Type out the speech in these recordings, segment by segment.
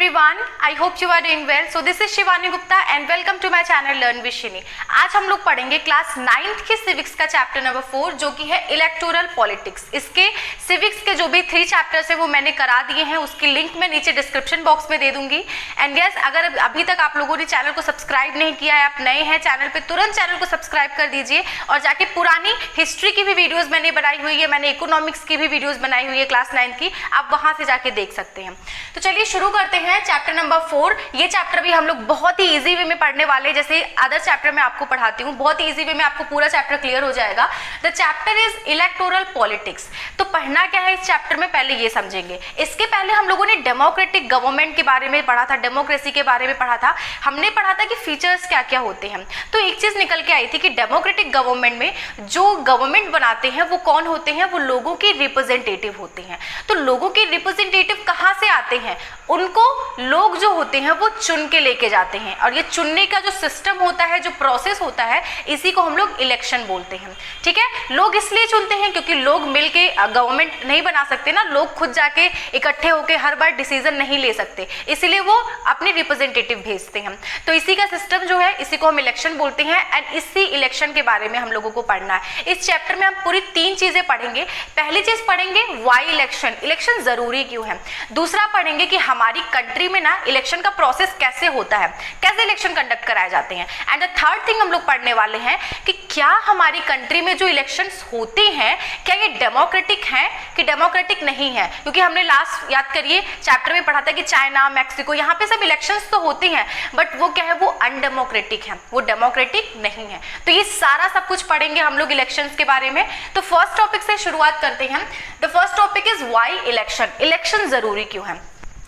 everyone, I hope you are doing well. So this is Shivani Gupta and welcome to my channel Learn with Shini. आज हम लोग पढ़ेंगे class 9th की civics का chapter number 4 जो कि है इलेक्टोरल पॉलिटिक्स। इसके सिविक्स के जो भी 3 चैप्टर्स है वो मैंने करा दिए हैं, उसकी लिंक मैं नीचे डिस्क्रिप्शन बॉक्स में दे दूंगी। एंड यस, अगर अभी तक आप लोगों ने चैनल को सब्सक्राइब नहीं किया है, आप नए हैं चैनल पे, तुरंत चैनल को सब्सक्राइब कर दीजिए और जाके पुरानी हिस्ट्री की भी वीडियोज मैंने बनाई हुई है, मैंने इकोनॉमिक्स की भी वीडियोज बनाई हुई है क्लास 9 की, आप वहां से जाके देख सकते हैं। तो चलिए शुरू करते हैं चैप्टर नंबर 4। ये चैप्टर भी हम लोग बहुत ही इजी वे में पढ़ने वाले हैं, जैसे अदर चैप्टर में आपको पढ़ाती हूँ, बहुत ही इजी वे में आपको पूरा चैप्टर क्लियर हो जाएगा। The chapter is electoral politics. तो पढ़ना क्या है इस चैप्टर में, पहले ये समझेंगे। इसके पहले हम लोगों ने डेमोक्रेटिक गवर्नमेंट के बारे में पढ़ा था, डेमोक्रेसी के बारे में पढ़ा था। हमने पढ़ा था कि फीचर्स क्या क्या होते हैं। तो एक चीज निकल के आई थी कि डेमोक्रेटिक गवर्नमेंट में जो गवर्नमेंट बनाते हैं वो कौन होते हैं, वो लोगों के रिप्रेजेंटेटिव होते हैं। तो लोगों के रिप्रेजेंटेटिव कहाँ से आते हैं, उनको लोग जो होते हैं वो चुन के लेके जाते हैं, और ये चुनने का जो सिस्टम होता है, जो प्रोसेस होता है, इसी को हम लोग इलेक्शन बोलते हैं। ठीक है, लोग इसलिए चुनते हैं क्योंकि लोग मिलके गवर्नमेंट नहीं बना सकते ना, लोग खुद जाके इकट्ठे होके हर बार डिसीजन नहीं ले सकते, इसीलिए वो अपने रिप्रेजेंटेटिव भेजते हैं। तो इसी का सिस्टम जो है, इसी को हम इलेक्शन बोलते हैं। एंड इसी इलेक्शन के बारे में हम लोगों को पढ़ना है। इस चैप्टर में हम पूरी 3 चीजें पढ़ेंगे। पहली चीज पढ़ेंगे वाई इलेक्शन, इलेक्शन जरूरी क्यों है। दूसरा पढ़ेंगे कि हमारी कंट्री में ना इलेक्शन का प्रोसेस कैसे होता है, कैसे इलेक्शन कंडक्ट कराए जाते हैं। एंड द थर्ड थिंग हम लोग पढ़ने वाले हैं कि क्या हमारी कंट्री में जो इलेक्शंस होते हैं क्या ये डेमोक्रेटिक हैं कि डेमोक्रेटिक नहीं है। क्योंकि हमने लास्ट याद करिए चैप्टर में पढ़ा था कि चाइना, मैक्सिको, यहाँ पे सब इलेक्शंस तो होते हैं बट वो क्या है, वो अनडेमोक्रेटिक है, वो डेमोक्रेटिक नहीं है। तो ये सारा सब कुछ पढ़ेंगे हम लोग इलेक्शंस के बारे में। तो फर्स्ट टॉपिक से शुरुआत करते हैं। The first topic is why election, election जरूरी क्यों है।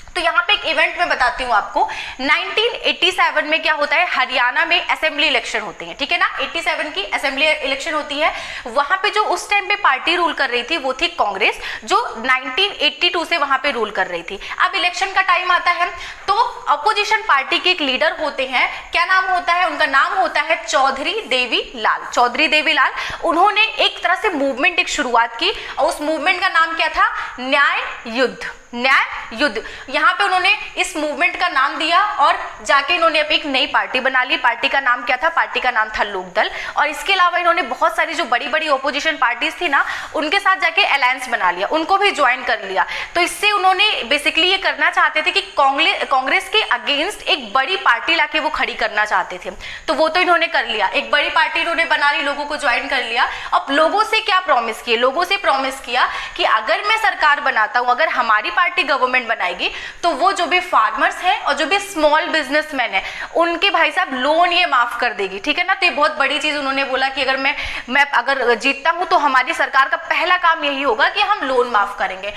तो यहाँ पे एक इवेंट में बताती हूँ आपको। 1987 में क्या होता है, हरियाणा में असेंबली इलेक्शन होते हैं। ठीक है ना, 87 की असेंबली इलेक्शन होती है। वहां पे जो उस टाइम पे पार्टी रूल कर रही थी वो थी कांग्रेस, जो 1982 से वहां पे रूल कर रही थी। अब इलेक्शन का टाइम आता है तो अपोजिशन पार्टी के एक लीडर होते हैं, क्या नाम होता है उनका, नाम होता है चौधरी देवी लाल। चौधरी देवी लाल, उन्होंने एक तरह से मूवमेंट एक शुरुआत की और उस मूवमेंट का नाम क्या था, न्याय युद्ध। न्याय युद्ध, यहाँ पे उन्होंने इस मूवमेंट का नाम दिया और जाके इन्होंने एक नई पार्टी बना ली। पार्टी का नाम क्या था, पार्टी का नाम था लोकदल। और इसके अलावा इन्होंने बहुत सारी जो बड़ी बड़ी ओपोजिशन पार्टीज थी ना, उनके साथ जाके अलायंस बना लिया, उनको भी ज्वाइन कर लिया। तो इससे उन्होंने बेसिकली ये करना चाहते थे कि कांग्रेस के अगेंस्ट एक बड़ी पार्टी लाके वो खड़ी करना चाहते थे। तो वो तो इन्होंने कर लिया, एक बड़ी पार्टी इन्होंने बना ली, लोगों को ज्वाइन कर लिया। अब लोगों से क्या प्रॉमिस किए, लोगों से प्रॉमिस किया कि अगर मैं सरकार बनाता हूं, अगर हमारी पार्टी गवर्नमेंट बनाएगी तो वो जो भी फार्मर्स हैं और जो भी स्मॉल बिजनेसमैन हैं उनके भाई साहब लोन ये माफ कर देगी। ठीक है ना, तो ये बहुत बड़ी चीज उन्होंने बोला कि अगर मैं अगर जीतता हूं तो हमारी सरकार का पहला काम यही होगा कि हम लोन माफ करेंगे।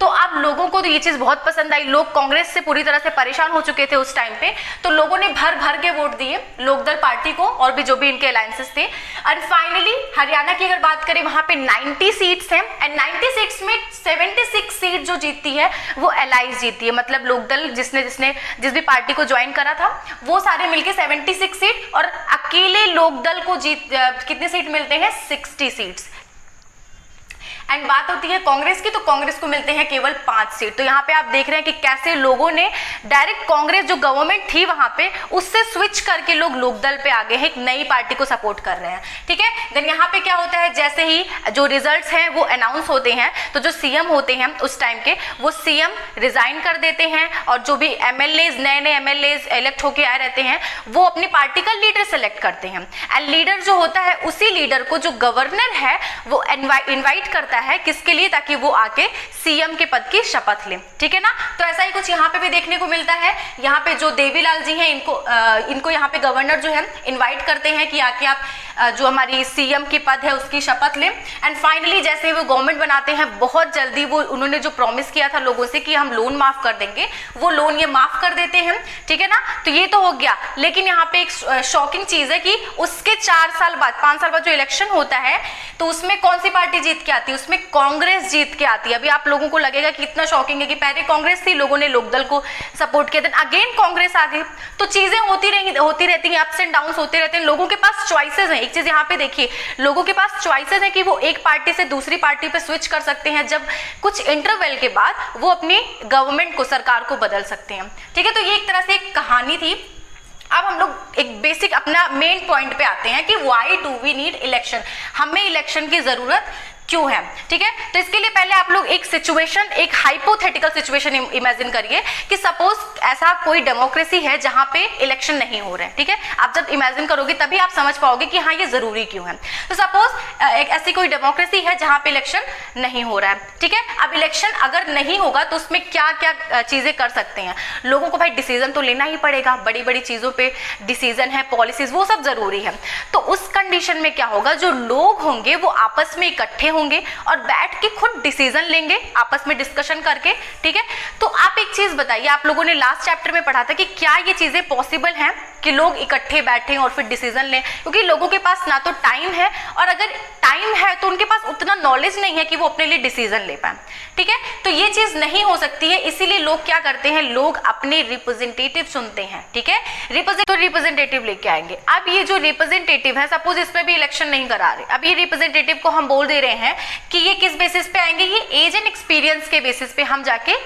तो अब लोगों को तो ये चीज बहुत पसंद आई। लोग कांग्रेस से पूरी तरह से परेशान हो चुके थे उस टाइम पे, तो लोगों ने भर भर के वोट दिए लोकदल पार्टी को और भी जो भी इनके अलायंसेस थे। एंड फाइनली हरियाणा की अगर बात करें, वहां पे 90 सीट्स हैं एंड 96 में 76 सीट जो जीतती है वो अलायंस जीती है। मतलब लोकदल जिस भी पार्टी को ज्वाइन करा था वो सारे मिलके 76 सीट, और अकेले लोकदल को कितने सीट मिलते हैं, 60 सीट्स। एंड बात होती है कांग्रेस की, तो कांग्रेस को मिलते हैं केवल 5 सीट। तो यहाँ पे आप देख रहे हैं कि कैसे लोगों ने डायरेक्ट कांग्रेस जो गवर्नमेंट थी वहां पे उससे स्विच करके लोग लोकदल पे आ गए हैं, एक नई पार्टी को सपोर्ट कर रहे हैं। ठीक है, देन यहाँ पे क्या होता है, जैसे ही जो रिजल्ट्स हैं वो अनाउंस होते हैं तो जो सीएम होते हैं उस टाइम के, वो सीएम रिजाइन कर देते हैं और जो भी एमएलएज, नए नए एमएलएज इलेक्ट होके आए रहते हैं वो अपनी पार्टी का लीडर सेलेक्ट करते हैं। एंड लीडर जो होता है, उसी लीडर को जो गवर्नर है वो इन्वाइट करता है, किसके लिए, ताकि वो आके सीएम के पद की शपथ लें। ठीक है ना, तो ऐसा ही कुछ यहाँ पे भी देखने को मिलता है। यहाँ पे जो देवीलाल जी हैं इनको यहाँ पे गवर्नर जो है इनवाइट करते हैं कि आके आप जो हमारी सीएम की पद है उसकी शपथ लें। एंड फाइनली जैसे वो गवर्नमेंट बनाते हैं, बहुत जल्दी वो उन्होंने जो प्रॉमिस किया था लोगों से कि हम लोन माफ कर देंगे, वो लोन ये माफ कर देते हैं। ठीक है ना, तो ये तो हो गया। लेकिन यहाँ पे एक शॉकिंग चीज है कि उसके 4 साल बाद, 5 साल बाद जो इलेक्शन होता है तो उसमें कौन सी पार्टी जीत के आती है, उसमें कांग्रेस जीत के आती है। अभी आप लोगों को लगेगा कि इतना शॉकिंग है कि पहले कांग्रेस थी, लोगों ने लोकदल को सपोर्ट किया, देन अगेन कांग्रेस आ गई। तो चीजें होती रहती हैं, अप्स एंड डाउन्स होते रहते हैं। लोगों के पास चॉइसेस हैं, एक चीज यहाँ पे देखिए, लोगों के पास चॉइसेस है कि वो एक पार्टी से दूसरी पार्टी पे स्विच कर सकते हैं, जब कुछ इंटरवल के बाद वो अपनी गवर्नमेंट को, सरकार को बदल सकते हैं। ठीक है, तो ये एक तरह से एक कहानी थी। अब हम लोग एक बेसिक अपना मेन पॉइंट पे आते हैं कि why do we need election, हमें इलेक्शन की जरूरत क्यों है। ठीक है, तो इसके लिए पहले आप लोग एक सिचुएशन, एक हाइपोथेटिकल सिचुएशन इमेजिन करिए कि सपोज ऐसा कोई डेमोक्रेसी है जहां पे इलेक्शन नहीं हो रहे हैं। ठीक है, आप जब इमेजिन करोगे तभी आप समझ पाओगे कि हाँ ये जरूरी क्यों है। तो सपोज एक ऐसी कोई डेमोक्रेसी है जहां पे इलेक्शन नहीं हो रहा है। ठीक है, अब इलेक्शन अगर नहीं होगा तो उसमें क्या क्या चीजें कर सकते हैं, लोगों को भाई डिसीजन तो लेना ही पड़ेगा, बड़ी बड़ी चीजों पे डिसीजन है, पॉलिसीज, वो सब जरूरी है। तो उस कंडीशन में क्या होगा, जो लोग होंगे वो आपस में इकट्ठे होंगे और बैठ के खुद डिसीजन लेंगे, आपस में डिस्कशन करके। ठीक है, तो आप एक चीज बताइए, आप लोगों ने लास्ट चैप्टर में पढ़ा था कि क्या ये चीजें पॉसिबल हैं कि लोग इकट्ठे बैठें और फिर डिसीजन लें, क्योंकि लोगों के पास ना तो टाइम है, और अगर टाइम है तो उनके पास उतना नॉलेज नहीं है कि वो अपने लिए डिसीजन ले पाए। ठीक है, तो ये चीज नहीं हो सकती है, इसीलिए लोग क्या करते हैं, लोग अपने रिप्रेजेंटेटिव चुनते हैं। ठीक है, रिप्रेजेंटेटिव लेके आएंगे। अब ये जो रिप्रेजेंटेटिव है, सपोज इसमें भी इलेक्शन नहीं करा रहे, अब ये रिप्रेजेंटेटिव को हम बोल दे रहे हैं कि ये किस बेसिस पे आएंगे, ये एज एंड एक्सपीरियंस के बेसिस पे हम जाके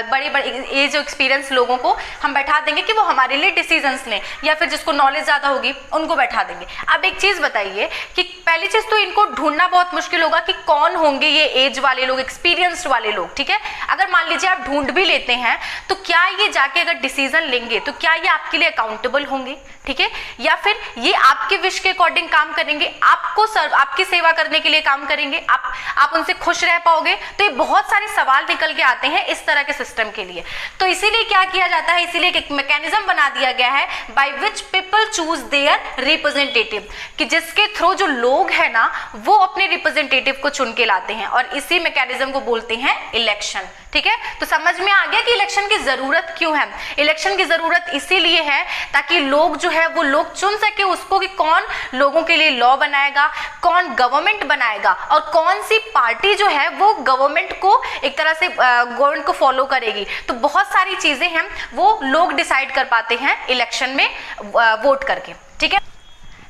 बड़े बड़े एज और एक्सपीरियंस लोगों को हम बैठा देंगे कि वो हमारे लिए डिसीजंस लें, या फिर जिसको नॉलेज ज्यादा होगी उनको बैठा देंगे। अब एक चीज बताइए कि पहली चीज तो इनको ढूंढना बहुत मुश्किल होगा कि कौन होंगे ये एज वाले लोग, एक्सपीरियंस्ड वाले लोग। ठीक है, अगर मान लीजिए आप ढूंढ भी लेते हैं तो क्या ये जाके अगर डिसीजन लेंगे तो क्या ये आपके लिए अकाउंटेबल होंगे। ठीक है, या फिर ये आपके विश के अकॉर्डिंग काम करेंगे, आपको आपकी सेवा करने के लिए काम करेंगे, आप उनसे खुश रह पाओगे। तो ये बहुत सारे सवाल निकल के आते हैं इस तरह के सिस्टम के लिए। तो इसीलिए क्या किया जाता है, इसीलिए एक मैकेनिज्म बना दिया गया है by which people choose their representative, कि जिसके थ्रू जो लोग हैं ना वो अपने रिप्रेजेंटेटिव को चुन के लाते हैं, और इसी मैकेनिज्म को बोलते हैं इलेक्शन। ठीक है, तो समझ में आ गया कि इलेक्शन की जरूरत क्यों है। इलेक्शन की जरूरत इसीलिए है ताकि लोग जो है वो लोग चुन सके उसको कि कौन लोगों के लिए लॉ बनाएगा, कौन गवर्नमेंट बनाएगा, और कौन सी पार्टी जो है वो गवर्नमेंट को एक तरह से गवर्नमेंट को फॉलो करेगी। तो बहुत सारी चीजें हैं वो लोग डिसाइड कर पाते हैं इलेक्शन में वोट करके। ठीक है,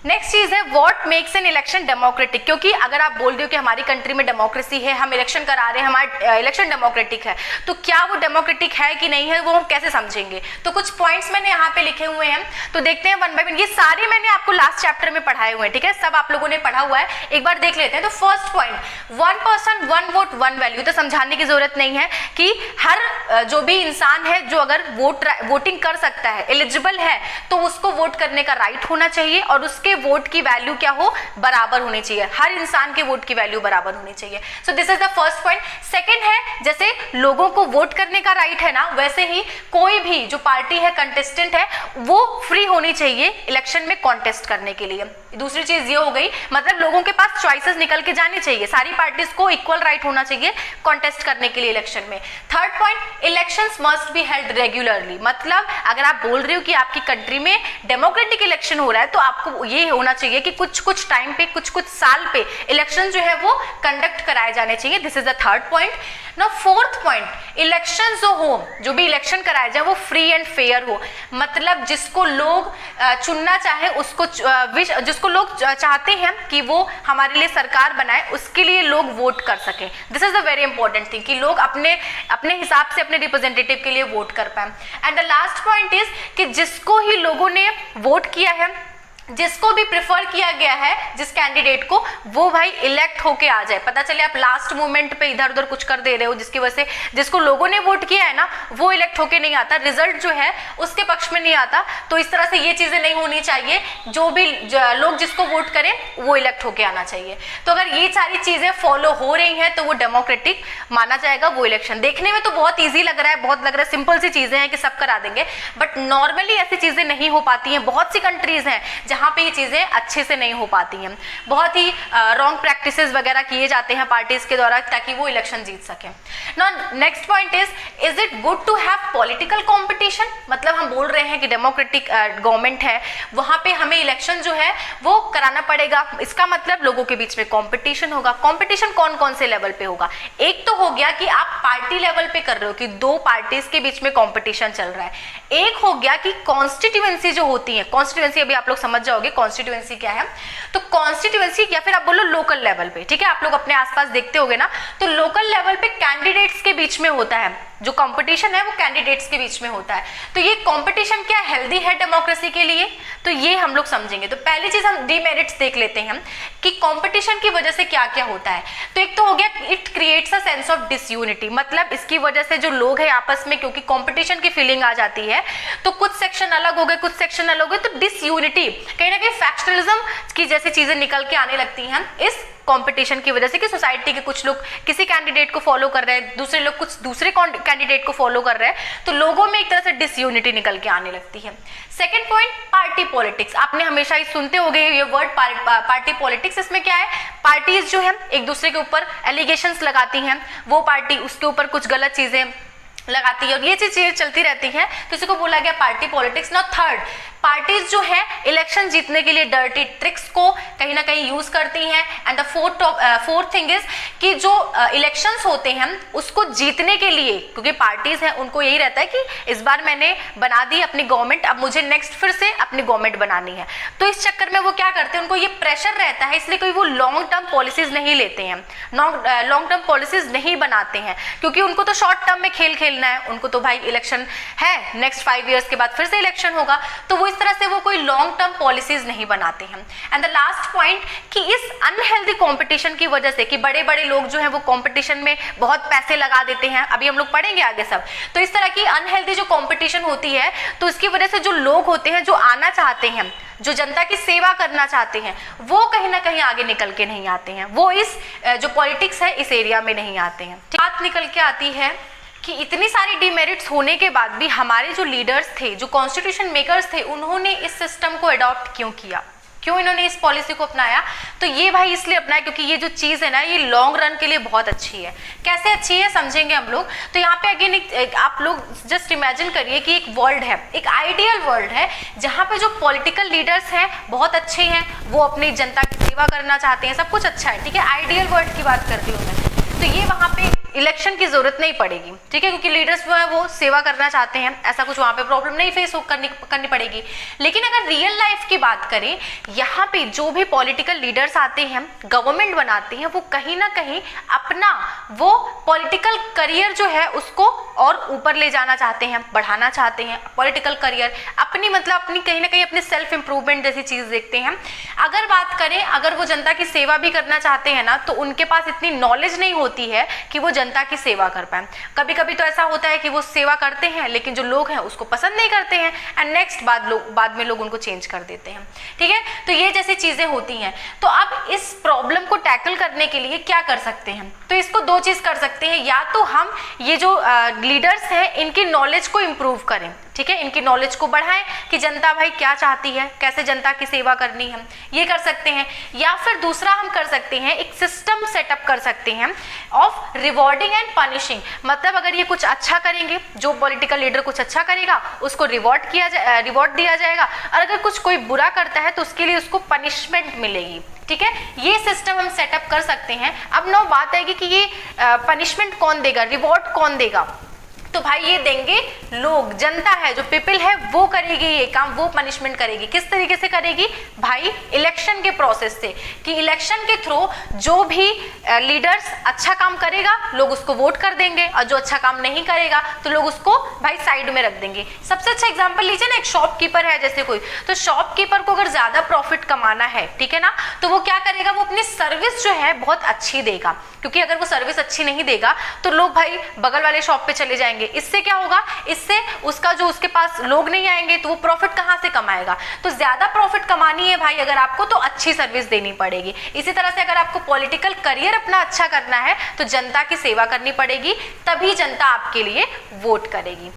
नेक्स्ट चीज है what makes an election democratic, क्योंकि अगर आप बोल रहे हो कि हमारी कंट्री में डेमोक्रेसी है, हम इलेक्शन करा रहे हैं, हमारा इलेक्शन डेमोक्रेटिक है, तो क्या वो डेमोक्रेटिक है कि नहीं है वो हम कैसे समझेंगे। तो कुछ पॉइंट्स मैंने यहाँ पे लिखे हुए हैं, तो देखते हैं वन बाय वन। ये सारे मैंने आपको लास्ट चैप्टर में पढ़ाए हुए हैं। ठीक है, सब आप लोगों ने पढ़ा हुआ है, एक बार देख लेते हैं। तो first point, 1 person 1 vote 1 value, तो समझाने की जरूरत नहीं है कि हर जो भी इंसान है जो अगर वोटिंग कर सकता है, एलिजिबल है, तो उसको वोट करने का राइट होना चाहिए, और उसके वोट की वैल्यू क्या हो, बराबर होनी चाहिए। हर इंसान के वोट की वैल्यू बराबर होनी चाहिए। So this is the first point. Second है, जैसे लोगों को वोट करने का राइट है ना, वैसे ही कोई भी जो पार्टी है, कंटेस्टेंट है, वो फ्री होनी चाहिए इलेक्शन में कॉन्टेस्ट करने के लिए। दूसरी चीज ये हो गई, मतलब लोगों के पास चॉइसेस निकल के जानी चाहिए, सारी पार्टीज को इक्वल राइट होना चाहिए कॉन्टेस्ट करने के लिए इलेक्शन में। Third point, elections must be held regularly, मतलब अगर आप बोल रहे हो कि आपकी कंट्री में डेमोक्रेटिक इलेक्शन हो रहा है तो आपको ये होना चाहिए कि कुछ टाइम पे, कुछ साल पे इलेक्शन जो है वो कंडक्ट कराए जाने चाहिए। This is the third point. Now fourth point, election जो हो, जो भी इलेक्शन कराया जाए वो फ्री एंड फेयर हो, मतलब जिसको लोग चुनना चाहे, उसको जिसको लोग चाहते हैं कि वो हमारे लिए सरकार बनाए, उसके लिए लोग वोट कर सकें। This is the very important thing कि लोग अपने हिसाब से अपने रिप्रेजेंटेटिव के लिए वोट कर पाए। And the last point is कि जिसको ही लोगों ने वोट किया है, जिसको भी प्रेफर किया गया है, जिस कैंडिडेट को, वो भाई इलेक्ट होके आ जाए। पता चले आप लास्ट मोमेंट पे इधर उधर कुछ कर दे रहे हो जिसकी वजह से जिसको लोगों ने वोट किया है ना वो इलेक्ट होके नहीं आता, रिजल्ट जो है उसके पक्ष में नहीं आता। तो इस तरह से ये चीजें नहीं होनी चाहिए, जो भी लोग जिसको वोट करें वो इलेक्ट होके आना चाहिए। तो अगर ये सारी चीजें फॉलो हो रही हैं तो वो डेमोक्रेटिक माना जाएगा वो इलेक्शन। देखने में तो बहुत ईजी लग रहा है, बहुत लग रहा है सिंपल सी चीजें हैं कि सब करा देंगे, बट नॉर्मली ऐसी चीजें नहीं हो पाती हैं। बहुत सी कंट्रीज हैं जहां पे ये चीजें अच्छे से नहीं हो पाती हैं, बहुत ही रॉन्ग प्रैक्टिसेस वगैरह किए जाते हैं पार्टीज के द्वारा ताकि वो इलेक्शन जीत सके। Now next point is it good to have political competition, मतलब हम बोल रहे हैं कि डेमोक्रेटिक गवर्नमेंट है, वहां पे हमें इलेक्शन जो है वो कराना पड़ेगा। इसका मतलब लोगों के बीच में कंपटीशन होगा। कंपटीशन कौन कौन से लेवल पे होगा? एक तो हो गया कि आप पार्टी लेवल पे कर रहे हो कि दो पार्टीज के बीच में कंपटीशन चल रहा है। एक हो गया कि कॉन्स्टिट्यूएंसी जो होती है, कॉन्स्टिट्यूएंसी अभी आप लोग समझ समझ जाओगे कॉन्स्टिट्यूएंसी क्या है। तो कॉन्स्टिट्यूएंसी या फिर आप बोलो लोकल लेवल पे, ठीक है, आप लोग अपने आसपास देखते होगे ना, तो लोकल लेवल पे कैंडिडेट्स के बीच में होता है, जो कंपटीशन है वो कैंडिडेट्स के बीच में होता है। तो ये कंपटीशन क्या हेल्दी है डेमोक्रेसी के लिए, तो ये हम लोग समझेंगे। तो पहली चीज हम डीमेरिट्स देख लेते हैं हम कि कंपटीशन की वजह से क्या क्या होता है। तो एक तो हो गया it creates a sense of disunity, मतलब इसकी वजह से जो लोग हैं आपस में, क्योंकि कंपटीशन की फीलिंग आ जाती है, तो कुछ सेक्शन अलग हो गए, कुछ सेक्शन अलग हो गए, तो डिसयूनिटी, कहीं ना कहीं फैक्शनलिज्म की जैसी चीजें निकल के आने लगती हैं इस कंपटीशन की वजह से, कि सोसाइटी के कुछ लोग किसी कैंडिडेट को फॉलो कर रहे हैं, दूसरे लोग कुछ दूसरे कैंडिडेट को फॉलो कर रहे हैं, तो लोगों में एक तरह से डिसयूनिटी निकल के आने लगती है। Second point, party politics. आपने हमेशा ही सुनते होंगे ये वर्ड पार्टी पॉलिटिक्स। इसमें क्या है, पार्टीज जो है एक दूसरे के ऊपर एलिगेशंस लगाती हैं, वो पार्टी उसके ऊपर कुछ गलत चीजें लगाती है और ये चीजें चलती रहती हैं, तो इसी को बोला गया party politics. Now third, parties जो है इलेक्शन जीतने के लिए डर्टी ट्रिक्स को कहीं ना कहीं यूज करती हैं। And the fourth thing is कि जो इलेक्शंस होते हैं उसको जीतने के लिए, क्योंकि पार्टीज हैं उनको यही रहता है कि इस बार मैंने बना दी अपनी गवर्नमेंट, अब मुझे नेक्स्ट फिर से अपनी गवर्नमेंट बनानी है, तो इस चक्कर में वो क्या करते हैं, उनको ये प्रेशर रहता है, इसलिए कोई वो लॉन्ग टर्म पॉलिसीज नहीं लेते हैं, लॉन्ग टर्म पॉलिसीज नहीं बनाते हैं, क्योंकि उनको तो शॉर्ट टर्म में खेल खेलना है, उनको तो भाई इलेक्शन है, नेक्स्ट 5 ईयर्स के बाद फिर से इलेक्शन होगा, तो वो इस तरह से वो कोई लॉन्ग टर्म पॉलिसीज नहीं बनाते हैं। एंड द लास्ट पॉइंट कि इस अनहेल्दी कंपटीशन की वजह से, कि बड़े बड़े लोग जो हैं वो कंपटीशन में बहुत पैसे लगा देते हैं, अभी हम लोग पढ़ेंगे आगे सब, तो इस तरह की अनहेल्दी जो कंपटीशन होती है, तो इसकी वजह से जो लोग होते हैं, जो आना चाहते हैं, जो जनता की सेवा करना चाहते हैं, वो कहीं ना कहीं आगे निकल के नहीं आते हैं, वो इस जो पॉलिटिक्स है इस एरिया में नहीं आते हैं। बात निकल के आती है कि इतनी सारी डिमेरिट्स होने के बाद भी हमारे जो लीडर्स थे, जो कॉन्स्टिट्यूशन मेकर्स थे, उन्होंने इस सिस्टम को अडॉप्ट क्यों किया, क्यों इन्होंने इस पॉलिसी को अपनाया, तो ये भाई इसलिए अपनाया क्योंकि ये जो चीज़ है ना, ये लॉन्ग रन के लिए बहुत अच्छी है। कैसे अच्छी है समझेंगे हम लोग। तो यहाँ पे अगेन आप लोग जस्ट इमेजिन करिए कि एक वर्ल्ड है, एक आइडियल वर्ल्ड है, जहाँ पे जो पॉलिटिकल लीडर्स हैं बहुत अच्छे हैं, वो अपनी जनता की सेवा करना चाहते हैं, सब कुछ अच्छा है, ठीक है, आइडियल वर्ल्ड की बात करती हूँ मैं। तो ये वहाँ पे इलेक्शन की जरूरत नहीं पड़ेगी, ठीक है, क्योंकि लीडर्स जो है वो सेवा करना चाहते हैं, ऐसा कुछ वहाँ पे प्रॉब्लम नहीं फेस करनी पड़ेगी। लेकिन अगर रियल लाइफ की बात करें, यहाँ पे जो भी पॉलिटिकल लीडर्स आते हैं, गवर्नमेंट बनाते हैं, वो कहीं ना कहीं अपना वो पॉलिटिकल करियर जो है उसको और ऊपर ले जाना चाहते हैं, बढ़ाना चाहते हैं पॉलिटिकल करियर, अपनी मतलब अपनी कहीं ना कहीं अपनी सेल्फ इंप्रूवमेंट जैसी चीज देखते हैं। अगर बात करें, अगर वो जनता की सेवा भी करना चाहते हैं ना, तो उनके पास इतनी नॉलेज नहीं होती है कि वो जनता की सेवा कर पाए। कभी कभी तो ऐसा होता है कि वो सेवा करते हैं लेकिन जो लोग हैं उसको पसंद नहीं करते हैं, एंड नेक्स्ट बाद में लोग उनको चेंज कर देते हैं, ठीक है। तो ये जैसी चीजें होती हैं। तो अब इस प्रॉब्लम को टैकल करने के लिए क्या कर सकते हैं, तो इसको दो चीज कर सकते हैं, या तो हम ये जो लीडर्स हैं इनकी नॉलेज को इम्प्रूव करें, ठीक है, इनकी नॉलेज को बढ़ाएं कि जनता भाई क्या चाहती है, कैसे जनता की सेवा करनी है, ये कर सकते हैं। या फिर दूसरा हम कर सकते हैं, एक सिस्टम सेटअप कर सकते हैं ऑफ रिवॉर्डिंग एंड पनिशिंग, मतलब अगर ये कुछ अच्छा करेंगे, जो पॉलिटिकल लीडर कुछ अच्छा करेगा उसको रिवॉर्ड दिया जाएगा, और अगर कुछ कोई बुरा करता है तो उसके लिए उसको पनिशमेंट मिलेगी, ठीक है। ये सिस्टम हम सेटअप कर सकते हैं। अब नौ बात आएगी कि ये पनिशमेंट कौन देगा, रिवॉर्ड कौन देगा, तो भाई ये देंगे लोग, जनता है जो पीपल है वो करेगी ये काम, वो पनिशमेंट करेगी। किस तरीके से करेगी भाई, इलेक्शन के प्रोसेस से, कि इलेक्शन के थ्रू जो भी लीडर्स अच्छा काम करेगा लोग उसको वोट कर देंगे, और जो अच्छा काम नहीं करेगा तो लोग उसको भाई साइड में रख देंगे। सबसे अच्छा एग्जांपल लीजिए ना, एक शॉपकीपर है जैसे कोई, तो शॉपकीपर को अगर ज्यादा प्रॉफिट कमाना है, ठीक है ना, तो वो क्या करेगा, वो अपनी सर्विस जो है बहुत अच्छी देगा, क्योंकि अगर वो सर्विस अच्छी नहीं देगा तो लोग भाई बगल वाले शॉप पे चले जाएंगे। इससे क्या होगा, इससे उसका जो उसके पास लोग नहीं आएंगे तो वो प्रॉफिट कहां से कमाएगा। तो ज्यादा प्रॉफिट कमानी है भाई अगर आपको, तो अच्छी सर्विस देनी पड़ेगी। इसी तरह से अगर आपको पॉलिटिकल करियर अपना अच्छा करना है तो जनता की सेवा करनी पड़ेगी, तभी जनता आपके लिए वोट करेगी।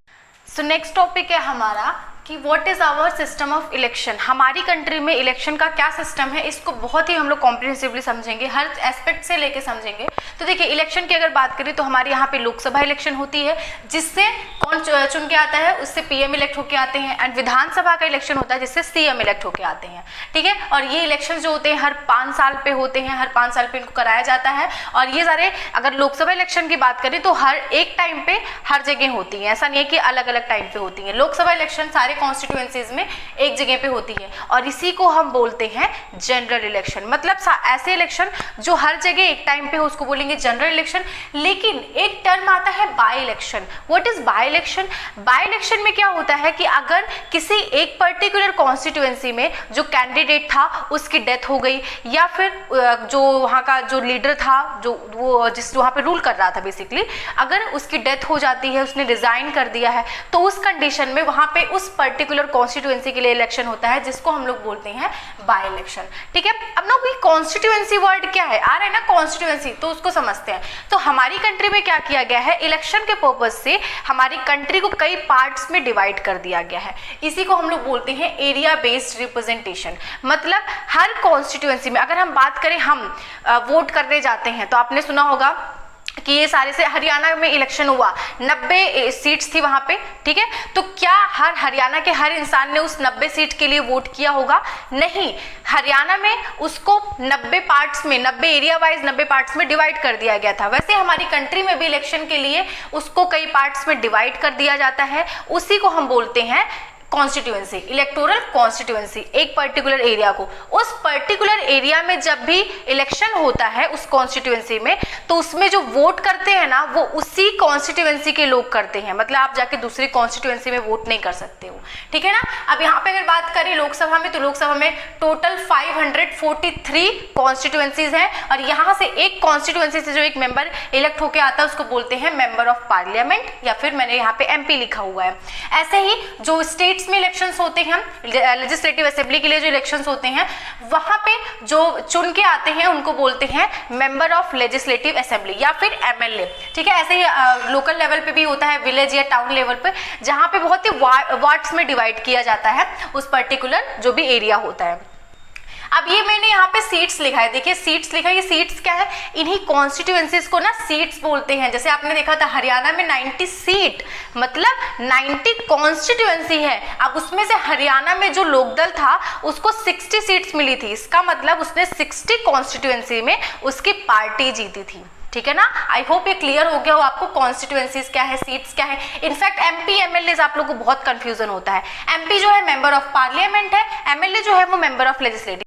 सो नेक्स्ट टॉपिक है हमारा कि what is our system of election. हमारी कंट्री में इलेक्शन का क्या सिस्टम है, इसको बहुत ही हम लोग कॉम्प्रिहेंसिवली समझेंगे, हर एस्पेक्ट से लेके समझेंगे। तो देखिए, इलेक्शन की अगर बात करें तो हमारे यहाँ पे लोकसभा इलेक्शन होती है, जिससे कौन चुन के आता है, उससे पीएम इलेक्ट होके आते हैं, एंड विधानसभा का इलेक्शन होता है जिससे सीएम इलेक्ट होके आते हैं, ठीक है। और ये इलेक्शन जो होते हैं हर 5 साल पे होते हैं, हर 5 साल पे इनको कराया जाता है। और ये सारे, अगर लोकसभा इलेक्शन की बात करें तो हर एक टाइम पे हर जगह होती है, ऐसा नहीं है कि अलग अलग टाइम पे होती है। लोकसभा इलेक्शन सारे कॉन्स्टिट्यूएंसीज में एक जगह पे होती है, और इसी को हम बोलते हैं जनरल इलेक्शन। मतलब ऐसे इलेक्शन जो हर जगह एक टाइम पे हो उसको बोलेंगे जनरल इलेक्शन। लेकिन एक टर्म आता है by election. What is by election? By election में क्या होता है कि अगर किसी एक पर्टिकुलर कॉन्स्टिट्यूएंसी में जो कैंडिडेट था उसकी डेथ हो गई, या फिर जो वहाँ का जो लीडर था, जो वो जिस वहाँ पे रूल कर रहा था बेसिकली, अगर उसकी डेथ हो जाती है, उसने रिजाइन कर दिया है, तो उस कंडीशन में वहाँ पे उस पर्टिकुलर कॉन्स्टिट्यूएंसी के लिए इलेक्शन होता है, जिसको हम लोग बोलते हैं बाय इलेक्शन। ठीक है, अब ना कोई कॉन्स्टिट्यूएंसी वर्ड क्या है, आ रहा है ना कॉन्स्टिट्यूएंसी, तो उसको समझते हैं। तो हमारी कंट्री में क्या किया गया है, इलेक्शन के पर्पज से हमारी कंट्री को कई पार्ट्स में डिवाइड कर दिया गया है। इसी को हम लोग बोलते हैं एरिया बेस्ड रिप्रेजेंटेशन। मतलब हर कॉन्स्टिट्यूएंसी में अगर हम बात करें, हम वोट करने जाते हैं तो आपने सुना होगा कि ये सारे से हरियाणा में इलेक्शन हुआ, 90 सीट्स थी वहां पे। ठीक है, तो क्या हर हरियाणा के हर इंसान ने उस 90 सीट के लिए वोट किया होगा? नहीं, हरियाणा में उसको 90 पार्ट्स में, 90 एरिया वाइज 90 पार्ट्स में डिवाइड कर दिया गया था। वैसे हमारी कंट्री में भी इलेक्शन के लिए उसको कई पार्ट्स में डिवाइड कर दिया जाता है। उसी को हम बोलते हैं कॉन्स्टिट्यूएंसी, इलेक्टोरल कॉन्स्टिट्यूएंसी। एक पर्टिकुलर एरिया को, उस पर्टिकुलर एरिया में जब भी इलेक्शन होता है उस कॉन्स्टिट्यूएंसी में, तो उसमें जो वोट करते हैं ना, वो उसी कॉन्स्टिट्यूएंसी के लोग करते हैं। मतलब आप जाके दूसरी कॉन्स्टिट्यूएंसी में वोट नहीं कर सकते हो। ठीक है ना। अब यहाँ पे अगर बात करें लोकसभा में, तो लोकसभा में टोटल 543 कॉन्स्टिट्यूएंसीज हैं, और यहाँ से एक कॉन्स्टिट्यूएंसी से जो एक मेंबर इलेक्ट होकर आता है उसको बोलते हैं मेंबर ऑफ पार्लियामेंट, या फिर मैंने यहाँ पे MP लिखा हुआ है। ऐसे ही जो स्टेट्स में इलेक्शंस होते हैं, लेजिस्लेटिव असेंबली के लिए जो इलेक्शंस होते हैं, वहां पे जो चुन के आते हैं उनको बोलते हैं मेंबर ऑफ लेजिस्लेटिव असेंबली या फिर MLA। ठीक है, ऐसे ही लोकल लेवल पे भी होता है, विलेज या टाउन लेवल पे, जहां पे बहुत ही वार्ड्स में डिवाइड किया जाता है उस पर्टिकुलर जो भी एरिया होता है। अब ये मैंने यहाँ पे सीट्स लिखा है, देखिए सीट्स लिखा है। ये सीट्स क्या है, इन्हीं कॉन्स्टिट्यूएंसीज को ना सीट्स बोलते हैं। जैसे आपने देखा था हरियाणा में 90 सीट, मतलब 90 कॉन्स्टिट्यूएंसी है। अब उसमें से हरियाणा में जो लोकदल था उसको 60 सीट्स मिली थी। इसका मतलब उसने 60 कॉन्स्टिट्यूएंसी में उसकी पार्टी जीती थी। ठीक है ना। आई होप ये क्लियर हो गया हो आपको कॉन्स्टिट्यूएंसीज क्या है, सीट्स क्या है। इनफैक्ट MP MLA आप लोगों को बहुत कंफ्यूजन होता है। MP जो है मेंबर ऑफ पार्लियामेंट है, MLA जो है वो member of legislative.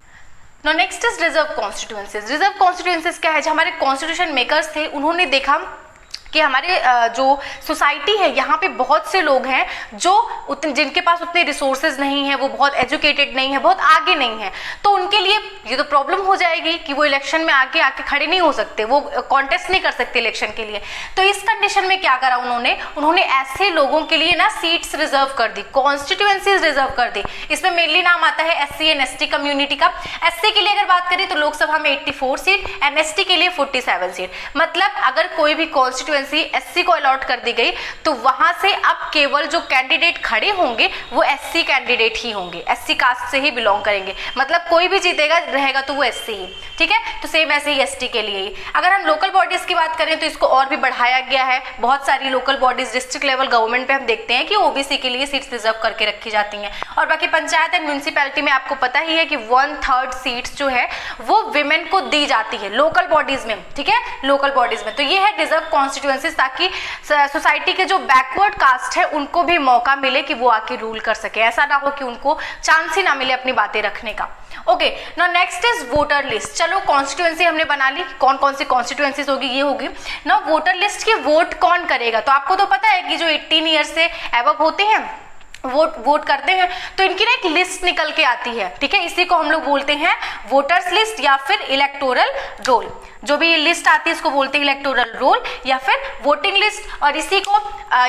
Now next is reserve constituencies. Reserve constituencies क्या है, जो हमारे कॉन्स्टिट्यूशन मेकर्स थे उन्होंने देखा कि हमारे जो सोसाइटी है यहाँ पे बहुत से लोग हैं जो जिनके पास उतने रिसोर्सेज नहीं है, वो बहुत एजुकेटेड नहीं है, बहुत आगे नहीं है, तो उनके लिए ये तो प्रॉब्लम हो जाएगी कि वो इलेक्शन में आके खड़े नहीं हो सकते, वो कॉन्टेस्ट नहीं कर सकते इलेक्शन के लिए। तो इस कंडीशन में क्या करा उन्होंने ऐसे लोगों के लिए ना सीट्स रिजर्व कर दी, कॉन्स्टिट्यूएंसीज रिजर्व कर दी। इसमें मेनली नाम आता है SC एंड ST कम्युनिटी का। SC के लिए अगर बात करें तो लोकसभा में 84 सीट एंड ST के लिए 47 सीट। मतलब अगर कोई भी कॉन्स्टिट्यूएंसी SC को अलॉट कर दी गई तो वहां से अब केवल जो कैंडिडेट खड़े होंगे वो SC कैंडिडेट ही होंगे, SC कास्ट से ही बिलोंग करेंगे। मतलब कोई भी जीतेगा रहेगा तो वो SC ही। ठीक है, तो सेम ऐसे ही ST के लिए ही। अगर हम लोकल बॉडीज की बात करें तो इसको और भी बढ़ाया गया है। बहुत सारी local bodies district level government पे हम देखते हैं कि OBC के लिए सीट्स रिजर्व करके रखी जाती हैं। और बाकी पंचायत एंड म्यूनिसिपैलिटी में आपको पता ही है कि 1/3 सीट्स जो है वो विमेन को दी जाती है लोकल बॉडीज में। ठीक है, लोकल बॉडीज में। तो ये है रिजर्व कॉन्स्टिट्यूएंसी, ताकि सोसाइटी के जो बैकवर्ड कास्ट है उनको भी मौका मिले कि वो आके रूल कर सके। ऐसा ना हो कि उनको चांस ही ना मिले अपनी बातें रखने का। Okay, now next is voter list. चलो कॉन्स्टिट्यूएंसी हमने बना ली, कौन कौन सी कॉन्स्टिट्यूएंसीज होगी ये होगी। नाउ वोटर लिस्ट की वोट कौन करेगा, तो आपको तो पता है कि जो 18 ईयर्स से एबव होते हैं वोट करते हैं, तो इनकी ना एक लिस्ट निकल के आती है। ठीक है, इसी को हम लोग बोलते हैं वोटर्स लिस्ट या फिर इलेक्टोरल रोल। जो भी लिस्ट आती है इसको बोलते हैं इलेक्टोरल रोल या फिर वोटिंग लिस्ट। और इसी को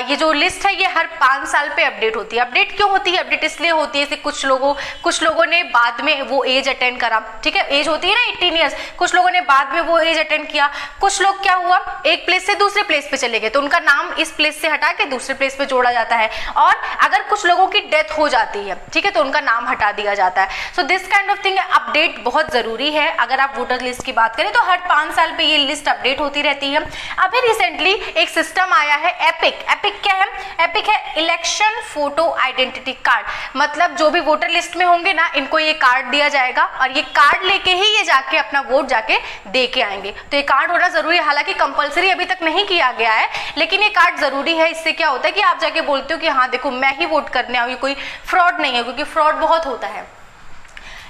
ये जो लिस्ट है ये हर 5 साल पे अपडेट होती है। अपडेट क्यों होती है? अपडेट इसलिए होती है कि कुछ लोगों ने बाद में वो एज अटेंड करा। ठीक है, एज होती है ना 18 ईयर्स, कुछ लोगों ने बाद में वो एज अटेंड किया। कुछ लोग क्या हुआ, एक प्लेस से दूसरे प्लेस पे चले गए तो उनका नाम इस प्लेस से हटा के दूसरे प्लेस पे जोड़ा जाता है। और अगर कुछ लोगों की डेथ हो जाती है, ठीक है, तो उनका नाम हटा दिया जाता है। So this kind of thing update बहुत जरूरी है। अगर आप वोटर लिस्ट की बात करें तो हर 5 साल पे ये लिस्ट अपडेट होती रहती है। अभी रिसेंटली एक सिस्टम आया है एपिक। एपिक क्या है? एपिक है इलेक्शन फोटो आइडेंटिटी कार्ड। मतलब जो भी वोटर लिस्ट में होंगे ना, इनको ये कार्ड दिया जाएगा और ये कार्ड लेके ही ये जाके अपना वोट जाके दे के आएंगे। तो ये कार्ड होना जरूरी है, हालांकि कंपलसरी अभी तक नहीं किया गया है, लेकिन ये कार्ड जरूरी है। इससे क्या होता है कि आप जाके बोलते हो कि हाँ देखो मैं ही वोट वोट करने आओ, ये कोई फ्रॉड नहीं है, क्योंकि फ्रॉड बहुत होता है।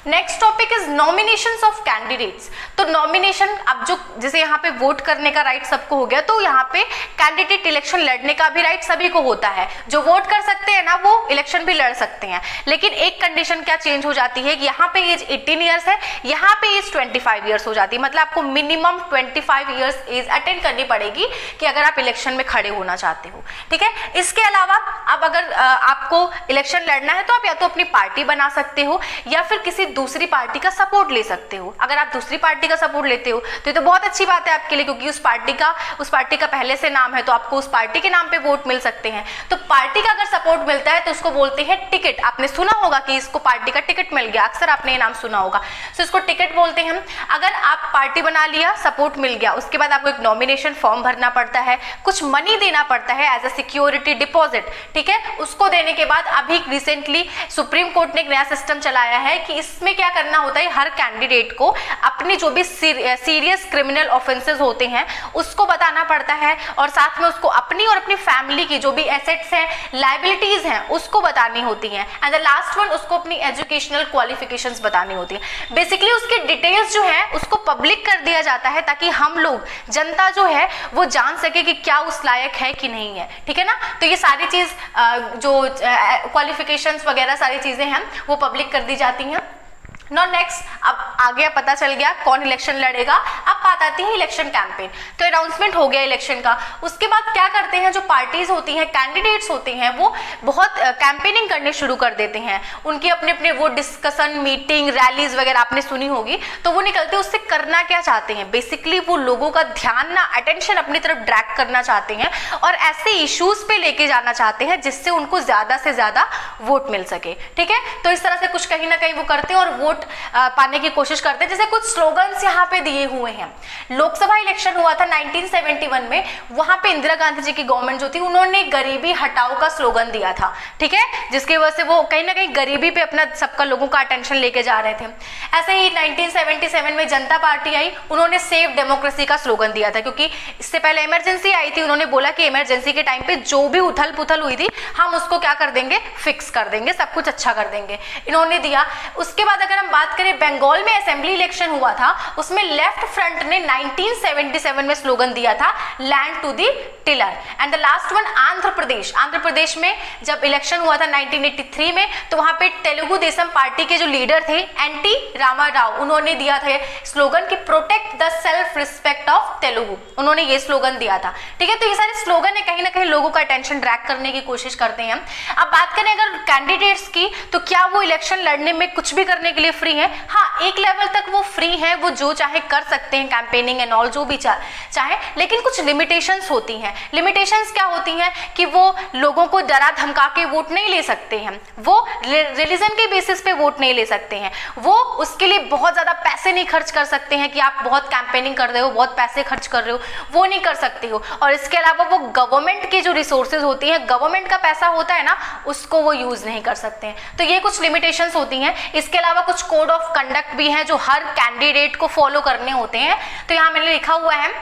Next topic is nominations of candidates. तो नॉमिनेशन, अब जो जैसे यहाँ पे वोट करने का राइट सबको हो गया, तो यहाँ पे कैंडिडेट इलेक्शन लड़ने का भी राइट सभी को होता है। जो वोट कर सकते हैं ना वो इलेक्शन भी लड़ सकते हैं, लेकिन एक कंडीशन क्या चेंज हो जाती है, यहाँ पे एज 18 ईयर्स है, यहाँ पे एज 25 ईयर्स हो जाती है। मतलब आपको मिनिमम 25 ईयर्स एज अटेंड करनी पड़ेगी कि अगर आप इलेक्शन में खड़े होना चाहते हो, ठीक है। इसके अलावा अब अगर आपको इलेक्शन लड़ना है तो आप या तो अपनी पार्टी बना सकते हो या फिर किसी दूसरी पार्टी का सपोर्ट ले सकते हो। अगर आप दूसरी पार्टी का सपोर्ट लेते हो तो ये तो बहुत अच्छी बात है आपके लिए, क्योंकि उस पार्टी का पहले से नाम है, तो आपको उस पार्टी के नाम पे वोट मिल सकते हैं। तो पार्टी का अगर सपोर्ट मिलता है तो उसको बोलते हैं टिकट। आपने सुना होगा कि इसको पार्टी का टिकट मिल गया, अक्सर आपने ये नाम सुना होगा, तो इसको टिकट बोलते हैं। अगर आप पार्टी बना लिया, सपोर्ट मिल गया, उसके बाद आपको एक नॉमिनेशन फॉर्म भरना पड़ता है, कुछ मनी देना पड़ता है एज अ सिक्योरिटी डिपॉजिट, ठीक है। उसको देने के बाद अभी रिसेंटली सुप्रीम कोर्ट ने एक नया सिस्टम चलाया है कि इसमें क्या करना होता है, हर कैंडिडेट को अपनी जो भी सीरियस क्रिमिनल ऑफेंसेस होते हैं उसको बताना पड़ता है, और साथ में उसको अपनी और अपनी फैमिली की जो भी एसेट्स हैं, लायबिलिटीज हैं, उसको बतानी होती हैं। एंड द लास्ट वन, उसको अपनी एजुकेशनल क्वालिफिकेशंस बतानी होती है। बेसिकली उसकी डिटेल्स जो है उसको पब्लिक कर दिया जाता है ताकि हम लोग, जनता जो है वो जान सके कि क्या उस लायक है कि नहीं है, ठीक है ना। तो ये सारी चीज जो क्वालिफिकेशंस वगैरह सारी चीजें हैं वो पब्लिक कर दी जाती हैं। नो नेक्स्ट, अब आगे पता चल गया कौन इलेक्शन लड़ेगा। अब बात आती है इलेक्शन कैंपेन। तो अनाउंसमेंट हो गया इलेक्शन का, उसके बाद क्या करते हैं, जो पार्टीज होती हैं, कैंडिडेट्स होते हैं, वो बहुत कैंपेनिंग करने शुरू कर देते हैं। उनके अपने अपने वो डिस्कशन, मीटिंग, रैलीज वगैरह आपने सुनी होगी, तो वो निकलते हैं। उससे करना क्या चाहते हैं, बेसिकली वो लोगों का ध्यान ना, अटेंशन अपनी तरफ ड्रैग करना चाहते हैं और ऐसे इश्यूज पे लेके जाना चाहते हैं जिससे उनको ज्यादा से ज्यादा वोट मिल सके, ठीक है। तो इस तरह से कुछ कहीं ना कहीं वो करते हैं और वोट पाने की कोशिश करते हैं। जैसे कुछ स्लोगन्स यहाँ पे दिए हुए हैं। लोकसभा इलेक्शन हुआ था 1971 में, वहां पे इंदिरा गांधी जी की गवर्नमेंट जो थी उन्होंने गरीबी हटाओ का स्लोगन दिया था, ठीक है, जिसकी वजह से वो कहीं ना कहीं गरीबी पे अपना सबका लोगों का अटेंशन लेके जा रहे थे। ऐसे ही 1977 में जनता पार्टी आई, उन्होंने सेव डेमोक्रेसी का स्लोगन दिया था, क्योंकि इससे पहले इमरजेंसी आई थी। उन्होंने बोला कि इमरजेंसी के टाइम पे जो भी उथल पुथल हुई थी हम उसको क्या कर देंगे, फिक्स कर देंगे, सब कुछ अच्छा कर देंगे, इन्होंने दिया। उसके बाद अगर हम बात करें, बंगाल में असेंबली इलेक्शन हुआ था, उसमें लेफ्ट फ्रंट ने 1977 में स्लोगन दिया था, land to the tiller. And the last one, Andhra Pradesh में जब इलेक्शन हुआ था 1983 में, तो वहां पे तेलुगु देशम पार्टी के जो लीडर थे एनटी रामा राव, उन्होंने दिया था स्लोगन कि protect the self respect of Telugu, उन्होंने ये स्लोगन दिया था, ठीक है। तो ये सारे स्लोगन है कहीं ना कहीं लोगों का अटेंशन ड्रैग करने की कोशिश करते हैं। अब बात करें अगर कैंडिडेट्स की, तो क्या वो इलेक्शन लड़ने में कुछ भी करने के लिए फ्री है? हाँ, एक लेवल तक वो फ्री है, वो जो चाहे कर सकते हैं, कैंपेनिंग एंड ऑल जो भी चाहे, लेकिन कुछ लिमिटेशंस होती हैं। लिमिटेशंस क्या होती हैं कि वो लोगों को डरा धमका के वोट नहीं ले सकते हैं, वो रिलीजन के बेसिस पे वोट नहीं ले सकते हैं, वो उसके लिए बहुत ज्यादा पैसे नहीं खर्च कर सकते हैं कि आप बहुत कैंपेनिंग कर रहे हो, बहुत पैसे खर्च कर रहे हो, वो नहीं कर सकते हो। और इसके अलावा वो गवर्नमेंट के जो रिसोर्सेज होती हैं, गवर्नमेंट का पैसा होता है ना, उसको वो यूज नहीं कर सकते हैं। तो ये कुछ लिमिटेशंस होती हैं। इसके अलावा कुछ कोड ऑफ कंडक्ट भी है जो हर कैंडिडेट को फॉलो करने होते हैं। तो यहाँ मैंने लिखा हुआ है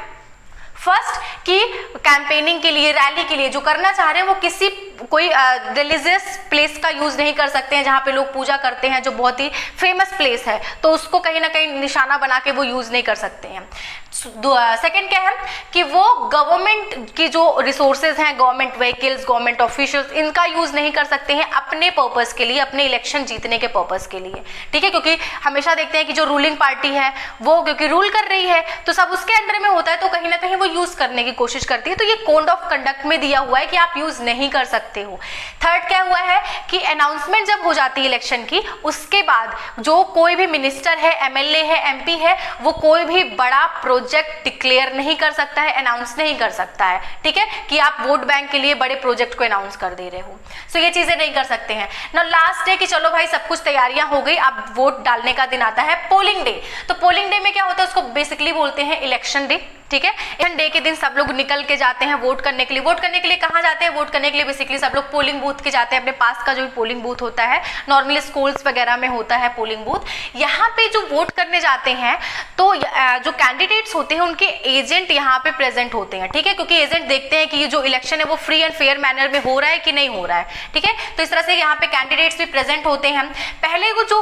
फर्स्ट कि कैंपेनिंग के लिए, रैली के लिए जो करना चाह रहे हैं, वो किसी कोई रिलीजियस प्लेस का यूज नहीं कर सकते हैं जहाँ पे लोग पूजा करते हैं, जो बहुत ही फेमस प्लेस है, तो उसको कहीं ना कहीं निशाना बना के वो यूज नहीं कर सकते हैं। सेकंड क्या है कि वो गवर्नमेंट की जो रिसोर्सेज हैं, गवर्नमेंट व्हीकल्स, गवर्नमेंट ऑफिशियल्स, इनका यूज नहीं कर सकते हैं अपने पर्पस के लिए, अपने इलेक्शन जीतने के पर्पस के लिए, ठीक है। क्योंकि हमेशा देखते हैं कि जो रूलिंग पार्टी है वो क्योंकि रूल कर रही है तो सब उसके अंडर में होता है, तो कहीं ना कहीं वो यूज करने की कोशिश करती है। तो ये कोड ऑफ कंडक्ट में दिया हुआ है कि आप यूज नहीं कर सकते हो। थर्ड क्या हुआ है कि अनाउंसमेंट जब हो जाती है इलेक्शन की, उसके बाद जो कोई भी मिनिस्टर है, एमएलए है, एमपी है, वो कोई भी बड़ा प्रोजेक्ट डिक्लेयर नहीं कर सकता है, अनाउंस नहीं कर सकता है, ठीक है, कि आप वोट बैंक के लिए बड़े प्रोजेक्ट को अनाउंस कर दे रहे हो। सो ये चीजें नहीं कर सकते हैं ना। लास्ट है कि चलो भाई सब कुछ तैयारियां हो गई, अब वोट डालने का दिन आता है, पोलिंग डे। तो पोलिंग डे में क्या होता है, उसको बेसिकली बोलते हैं इलेक्शन डे। ठीक है। इलेक्शन डे के दिन सब लोग निकल के जाते हैं वोट करने के लिए। वोट करने के लिए कहाँ जाते हैं? वोट करने के लिए बेसिकली सब लोग पोलिंग बूथ के जाते हैं, अपने पास का जो भी पोलिंग बूथ होता है, नॉर्मली स्कूल्स वगैरह में होता है पोलिंग बूथ, यहाँ पे जो वोट करने जाते हैं तो जो कैंडिडेट्स होते हैं उनके एजेंट यहाँ पे प्रेजेंट होते हैं, ठीक है, क्योंकि एजेंट देखते हैं कि ये जो इलेक्शन है वो फ्री एंड फेयर मैनर में हो रहा है कि नहीं हो रहा है, ठीक है। तो इस तरह से यहाँ पे कैंडिडेट्स भी प्रेजेंट होते हैं। पहले वो जो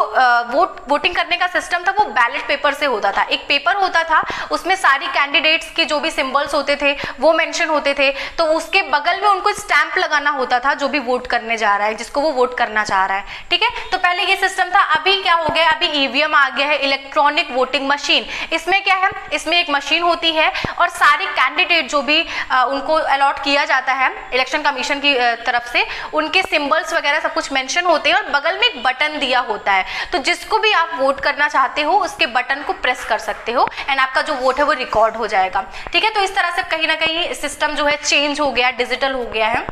वोटिंग करने का सिस्टम था वो बैलेट पेपर से होता था। एक पेपर होता था, उसमें सारी कैंडिडेट्स के जो भी सिंबल्स होते थे वो मेंशन होते थे, तो उसके बगल में उनको स्टैंप लगाना होता था जो भी वोट करने जा रहा है, जिसको वो वोट करना चाह रहा है, ठीक है। तो पहले ये सिस्टम था। अभी क्या हो गया? अभी ईवीएम आ गया है, इलेक्ट्रॉनिक वोटिंग मशीन। इसमें क्या है? इसमें एक मशीन होती है और सारे कैंडिडेट जो भी उनको अलॉट किया जाता है इलेक्शन कमीशन की तरफ से, उनके सिंबल्स वगैरह सब कुछ मेंशन होते हैं और बगल में एक बटन दिया होता है, तो जिसको भी आप वोट करना चाहते हो उसके बटन को प्रेस कर सकते हो एंड आपका जो वोट है वो रिकॉर्ड हो जाएगा, ठीक है। तो इस तरह से कहीं ना कहीं सिस्टम जो है चेंज हो गया, डिजिटल हो गया है।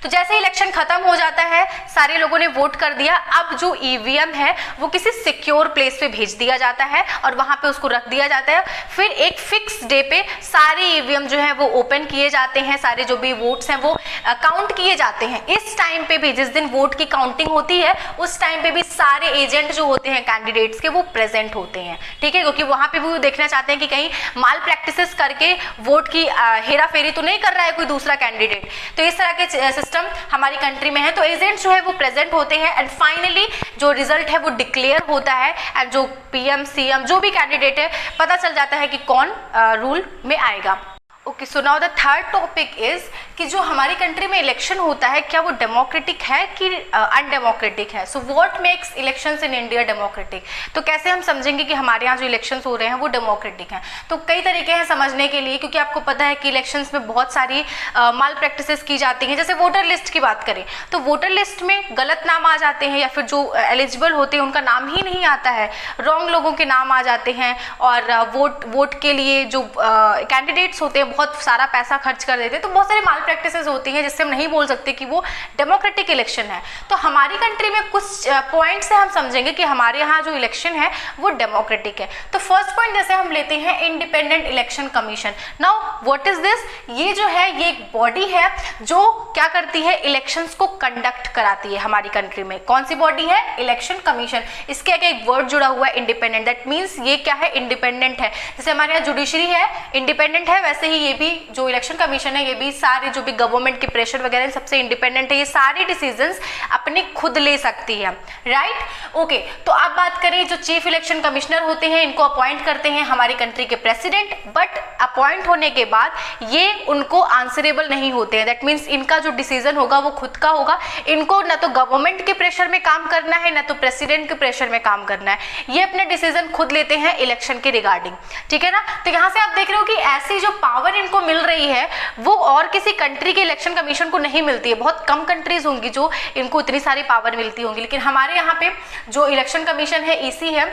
तो जैसे इलेक्शन खत्म हो जाता है, सारे लोगों ने वोट कर दिया, अब जो ईवीएम है वो किसी सिक्योर प्लेस पे भेज दिया जाता है और वहां पे उसको रख दिया जाता है। फिर एक फिक्स डे पे सारे ईवीएम जो है वो ओपन किए जाते हैं, सारे जो भी वोट्स हैं वो काउंट किए जाते हैं। इस टाइम पे भी, जिस दिन वोट की काउंटिंग होती है उस टाइम पे भी सारे एजेंट जो होते हैं कैंडिडेट्स के वो प्रेजेंट होते हैं, ठीक है, क्योंकि वहां पे भी वो देखना चाहते हैं कि कहीं माल प्रैक्टिसेस करके वोट की हेरा फेरी तो नहीं कर रहा है कोई दूसरा कैंडिडेट। तो इस तरह के सिस्टम हमारी कंट्री में है। तो एजेंट्स जो है वो प्रेजेंट होते हैं एंड फाइनली जो रिजल्ट है वो डिक्लेयर होता है एंड जो पीएम सीएम जो भी कैंडिडेट है पता चल जाता है कि कौन रूल में आएगा। Okay, so now the third topic is कि जो हमारी कंट्री में इलेक्शन होता है क्या वो डेमोक्रेटिक है कि अनडेमोक्रेटिक है। So what makes elections in India democratic? तो कैसे हम समझेंगे कि हमारे यहाँ जो इलेक्शंस हो रहे हैं वो डेमोक्रेटिक हैं? तो कई तरीके हैं समझने के लिए, क्योंकि आपको पता है कि इलेक्शंस में बहुत सारी माल प्रैक्टिसेस की जाती हैं। जैसे वोटर लिस्ट की बात करें तो वोटर लिस्ट में गलत नाम आ जाते हैं या फिर जो एलिजिबल होते हैं उनका नाम ही नहीं आता है, रॉन्ग लोगों के नाम आ जाते हैं और वोट के लिए जो कैंडिडेट्स होते हैं बहुत सारा पैसा खर्च कर देते हैं। तो बहुत सारी माल प्रैक्टिसेस होती हैं जिससे हम नहीं बोल सकते कि वो डेमोक्रेटिक इलेक्शन है। तो हमारी कंट्री में कुछ पॉइंट से हम समझेंगे कि हमारे यहाँ जो इलेक्शन है वो डेमोक्रेटिक है। तो फर्स्ट पॉइंट जैसे हम लेते हैं independent election commission. Now what is this? ये जो है ये एक बॉडी है जो क्या करती है? इलेक्शंस को कंडक्ट कराती है हमारी कंट्री में। कौन सी बॉडी है? Election commission. इसके आगे एक वर्ड जुड़ा हुआ है इंडिपेंडेंट, दैट मीन्स ये क्या है? इंडिपेंडेंट है। जैसे हमारे यहाँ जुडिशरी है इंडिपेंडेंट है, वैसे ही ये भी जो इलेक्शन कमीशन है ये भी सारे जो भी गवर्नमेंट के प्रेशर वगैरह सबसे इंडिपेंडेंट है। ये सारे डिसीजंस अपने खुद ले सकती है, राइट? ओके, तो अब बात करें जो चीफ इलेक्शन कमिश्नर होते हैं इनको अपॉइंट करते हैं हमारी कंट्री के प्रेसिडेंट, बट अपॉइंट होने के बाद ये उनको आंसरेबल नहीं होते हैं। दैट मीन्स इनका जो डिसीजन होगा वो खुद का होगा। इनको ना तो गवर्नमेंट के प्रेशर में काम करना है ना तो प्रेसिडेंट के प्रेशर में काम करना है। ये अपने डिसीजन खुद लेते हैं इलेक्शन के रिगार्डिंग, ठीक है ना? तो यहाँ से आप देख रहे हो कि ऐसी जो पावर इनको मिल रही है वो और किसी कंट्री के इलेक्शन कमीशन को नहीं मिलती है। बहुत कम कंट्रीज होंगी जो इनको इतनी सारी पावर मिलती होंगी, लेकिन हमारे यहाँ पे जो इलेक्शन कमीशन है ईसी है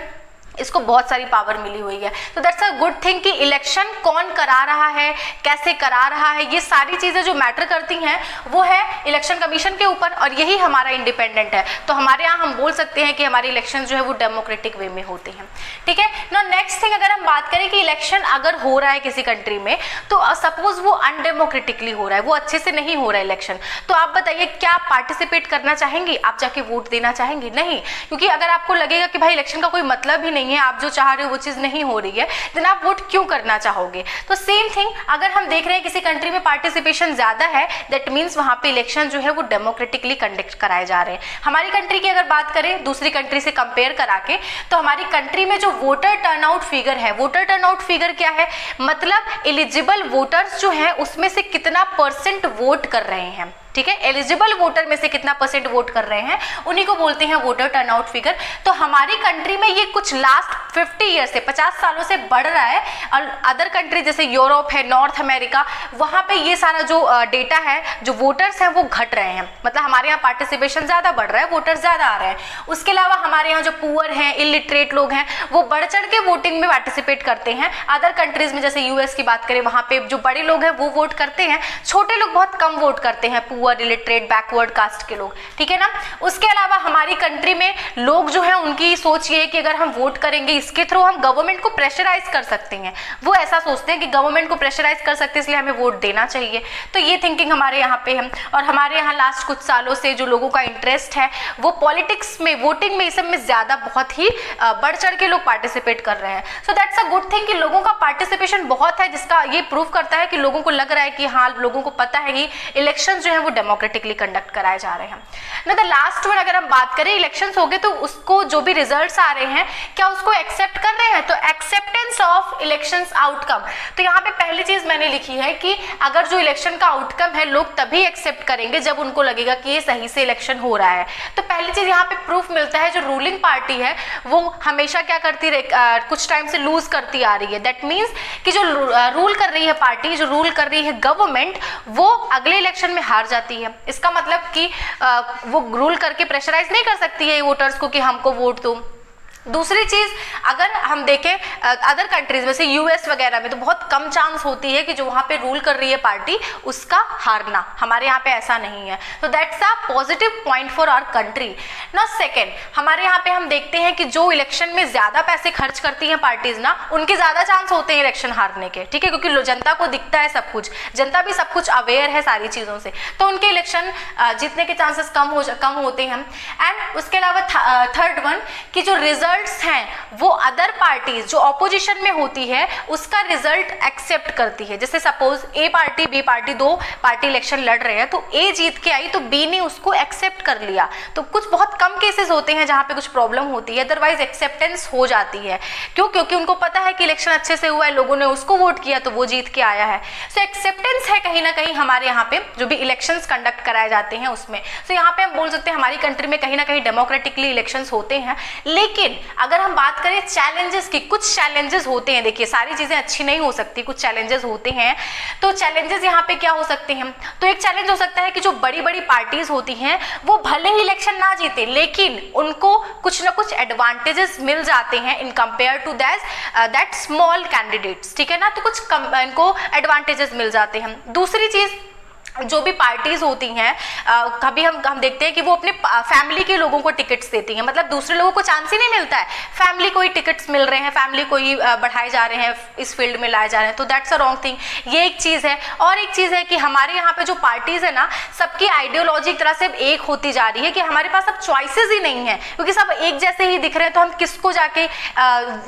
इसको बहुत सारी पावर मिली हुई है। तो दैट्स अ गुड थिंग कि इलेक्शन कौन करा रहा है, कैसे करा रहा है, ये सारी चीजें जो मैटर करती हैं वो है इलेक्शन कमीशन के ऊपर और यही हमारा इंडिपेंडेंट है। तो हमारे यहाँ हम बोल सकते हैं कि हमारे इलेक्शन जो है वो डेमोक्रेटिक वे में होते हैं, ठीक है ना? नेक्स्ट थिंग अगर हम बात करें कि इलेक्शन अगर हो रहा है किसी कंट्री में तो सपोज वो अनडेमोक्रेटिकली हो रहा है, वो अच्छे से नहीं हो रहा है इलेक्शन, तो आप बताइए क्या आप पार्टिसिपेट करना चाहेंगे? आप जाके वोट देना चाहेंगे? नहीं, क्योंकि अगर आपको लगेगा कि भाई इलेक्शन का कोई मतलब ही नहीं है, आप जो चाह रहे हो वो चीज नहीं हो रही है, देन आप वोट क्यों करना चाहोगे? तो सेम थिंग अगर हम देख रहे हैं किसी कंट्री में पार्टिसिपेशन ज्यादा है, दैट मीन्स वहां पे इलेक्शन जो है वो डेमोक्रेटिकली कंडक्ट कराए जा रहे हैं। हमारी कंट्री की अगर बात करें दूसरी कंट्री से कंपेयर करा के, तो हमारी कंट्री में जो वोटर टर्नआउट फिगर है, वोटर टर्नआउट फिगर क्या है? मतलब एलिजिबल वोटर्स जो है उसमें से कितना परसेंट वोट कर रहे हैं, ठीक है? एलिजिबल वोटर में से कितना परसेंट वोट कर रहे हैं उन्हीं को बोलते हैं वोटर टर्नआउट फिगर। तो हमारी कंट्री में ये कुछ लास्ट 50 ईयर से 50 सालों से बढ़ रहा है और अदर कंट्री जैसे यूरोप है, नॉर्थ अमेरिका, वहां पे ये सारा जो डेटा है, जो वोटर्स हैं वो घट रहे हैं। मतलब हमारे यहाँ पार्टिसिपेशन ज्यादा बढ़ रहा है, वोटर्स ज्यादा आ रहे हैं। उसके अलावा हमारे यहाँ जो पुअर हैं, इलिटरेट लोग हैं, वो बढ़ चढ़ के वोटिंग में पार्टिसिपेट करते हैं। अदर कंट्रीज में जैसे यूएस की बात करें वहां पे जो बड़े लोग हैं वो वोट करते हैं, छोटे लोग बहुत कम वोट करते हैं, poor poor, illiterate, backward caste के लोग, ठीक है ना। उसके अलावा हमारी कंट्री में लोग जो है उनकी सोच ये है कि अगर हम वोट करेंगे इसके थ्रू हम गवर्नमेंट को प्रेशराइज कर सकते हैं। वो ऐसा सोचते हैं कि गवर्नमेंट को प्रेशराइज कर सकते हैं इसलिए हमें वोट देना चाहिए। तो ये थिंकिंग हमारे यहाँ पे है। और हमारे यहाँ लास्ट कुछ सालों से जो लोगों का इंटरेस्ट है वो पॉलिटिक्स में, वोटिंग में, इस सब में ज्यादा बहुत ही बढ़ चढ़ के लोग पार्टिसिपेट कर रहे हैं। So that's a good thing कि लोगों का पार्टिसिपेशन बहुत है, जिसका ये प्रूव करता है कि लोगों को लग रहा है कि हाँ, लोगों को पता है कि इलेक्शन जो है वो डेमोक्रेटिकली कंडक्ट कराए जा रहे हैं ना। द लास्ट वन, अगर हम बात करें इलेक्शंस हो गए तो उसको जो भी रिजल्ट्स आ रहे हैं क्या उसको एक्सेप्ट कर रहे हैं, तो एक्सेप्टेंस ऑफ इलेक्शंस आउटकम। तो यहाँ पे पहली चीज मैंने लिखी है कि अगर जो इलेक्शन का आउटकम है लोग तभी एक्सेप्ट करेंगे जब उनको लगेगा कि ये सही से इलेक्शन हो रहा है। तो पहली चीज यहाँ पे प्रूफ मिलता है जो रूलिंग पार्टी है वो हमेशा क्या करती कुछ टाइम से लूज करती आ रही है। दैट मीन्स कि जो रूल कर रही है पार्टी, जो रूल कर रही है गवर्नमेंट, वो अगले इलेक्शन में हार जाती है। इसका मतलब कि वो रूल करके प्रेशराइज नहीं कर सकती है वोटर्स को कि हमको वोट दो। दूसरी चीज, अगर हम देखें अदर कंट्रीज में से यूएस वगैरह में तो बहुत कम चांस होती है कि जो वहां पे रूल कर रही है पार्टी उसका हारना। हमारे यहाँ पे ऐसा नहीं है। तो that's a positive point for our country. ना सेकेंड, हमारे यहाँ पे हम देखते हैं कि जो इलेक्शन में ज्यादा पैसे खर्च करती हैं पार्टीज ना, उनके ज्यादा चांस होते हैं इलेक्शन हारने के, ठीक है, क्योंकि जनता को दिखता है सब कुछ, जनता भी सब कुछ अवेयर है सारी चीजों से, तो उनके इलेक्शन जीतने के चांसेस कम होते हैं। एंड उसके अलावा थर्ड वन कि जो रिजल्ट हैं वो अदर पार्टीज जो ऑपोजिशन में होती है उसका रिजल्ट एक्सेप्ट करती है। जैसे सपोज ए पार्टी बी पार्टी, दो पार्टी इलेक्शन लड़ रहे हैं, तो ए जीत के आई तो बी ने उसको एक्सेप्ट कर लिया। तो कुछ बहुत कम केसेस होते हैं जहां पे कुछ प्रॉब्लम होती है, अदरवाइज एक्सेप्टेंस हो जाती है। क्यों? क्योंकि उनको पता है कि इलेक्शन अच्छे से हुआ है, लोगों ने उसको वोट किया तो वो जीत के आया है। सो एक्सेप्टेंस है कहीं ना कहीं हमारे यहाँ पे जो भी इलेक्शंस कंडक्ट कराए जाते हैं उसमें। सो यहाँ पे हम बोल सकते हैं हमारी कंट्री में कहीं ना कहीं डेमोक्रेटिकली इलेक्शंस होते हैं। लेकिन अगर हम बात करें चैलेंजेस की, कुछ चैलेंजेस होते हैं। देखिए सारी चीजें अच्छी नहीं हो सकती, कुछ चैलेंजेस होते हैं। तो चैलेंजेस यहाँ पे क्या हो सकते हैं? तो एक चैलेंज हो सकता है कि जो बड़ी बड़ी पार्टीज होती हैं वो भले ही इलेक्शन ना जीते लेकिन उनको कुछ ना कुछ एडवांटेजेस मिल जाते हैं in compare to that small candidates, ठीक है ना। तो कुछ इनको एडवांटेजेस मिल जाते हैं। दूसरी चीज, जो भी पार्टीज होती हैं कभी हम देखते हैं कि वो अपने फैमिली के लोगों को टिकट्स देती हैं, मतलब दूसरे लोगों को चांस ही नहीं मिलता है, फैमिली को ही टिकट्स मिल रहे हैं, फैमिली को ही बढ़ाए जा रहे हैं, इस फील्ड में लाए जा रहे हैं। तो दैट्स अ रॉन्ग थिंग, ये एक चीज है। और एक चीज है कि हमारे यहाँ पे जो पार्टीज है ना, सबकी आइडियोलॉजी एक तरह से एक होती जा रही है कि हमारे पास अब चॉइसेस ही नहीं है, क्योंकि सब एक जैसे ही दिख रहे हैं, तो हम किसको जाके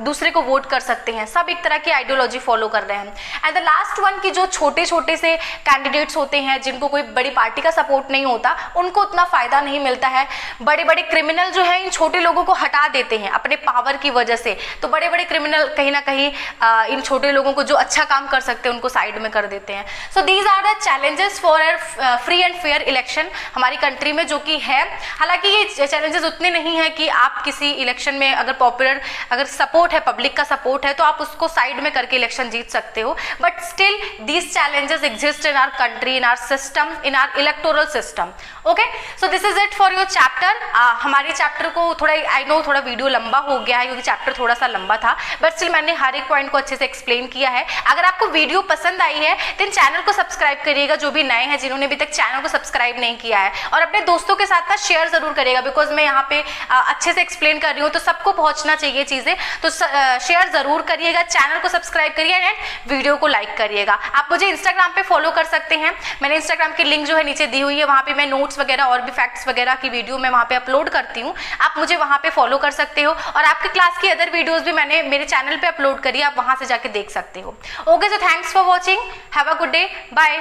दूसरे को वोट कर सकते हैं। सब एक तरह की आइडियोलॉजी फॉलो कर रहे हैं। एंड द लास्ट वन की जो छोटे छोटे से कैंडिडेट्स होते हैं जिनको कोई बड़ी पार्टी का सपोर्ट नहीं होता, उनको उतना फायदा नहीं मिलता है। बड़े बड़े क्रिमिनल जो है इन छोटे लोगों को हटा देते हैं अपने पावर की वजह से। तो बड़े बड़े क्रिमिनल कहीं ना कहीं इन छोटे लोगों को जो अच्छा काम कर सकते हैं उनको साइड में कर देते हैं। So these are the challenges for free and fair election हमारी कंट्री में, जो कि है। हालांकि ये चैलेंजेस उतने नहीं है कि आप किसी इलेक्शन में अगर सपोर्ट है, पब्लिक का सपोर्ट है, तो आप उसको साइड में करके इलेक्शन जीत सकते हो। But still these challenges exist in our country, in our system, in our electoral system. Okay, so this is it for your chapter. हमारे चैप्टर को थोड़ा आई नो थोड़ा वीडियो लंबा हो गया है क्योंकि चैप्टर थोड़ा सा लंबा था, बट स्टिल मैंने हर एक पॉइंट को अच्छे से एक्सप्लेन किया है। अगर आपको वीडियो पसंद आई है देन चैनल को सब्सक्राइब करिएगा, जो भी नए हैं जिन्होंने अभी तक चैनल को सब्सक्राइब नहीं किया है, और अपने दोस्तों के साथ शेयर जरूर करिएगा, बिकॉज मैं यहाँ पे अच्छे से एक्सप्लेन कर रही हूँ तो सबको पहुंचना चाहिए चीजें। तो शेयर जरूर करिएगा, चैनल को सब्सक्राइब करिएगा एंड वीडियो को लाइक करिएगा। आप मुझे इंस्टाग्राम पे फॉलो कर सकते हैं, मैंने इंस्टाग्राम की लिंक जो है नीचे दी हुई है, वहां पे मैं नोट्स वगैरह और भी फैक्ट्स वगैरह की वीडियो मैं वहां पे अपलोड करती हूँ, आप मुझे वहां पे फॉलो कर सकते हो। और आपके क्लास की अदर वीडियोस भी मैंने मेरे चैनल पे अपलोड करी, आप वहां से जाके देख सकते हो। Okay, so thanks for watching, have a good day, bye.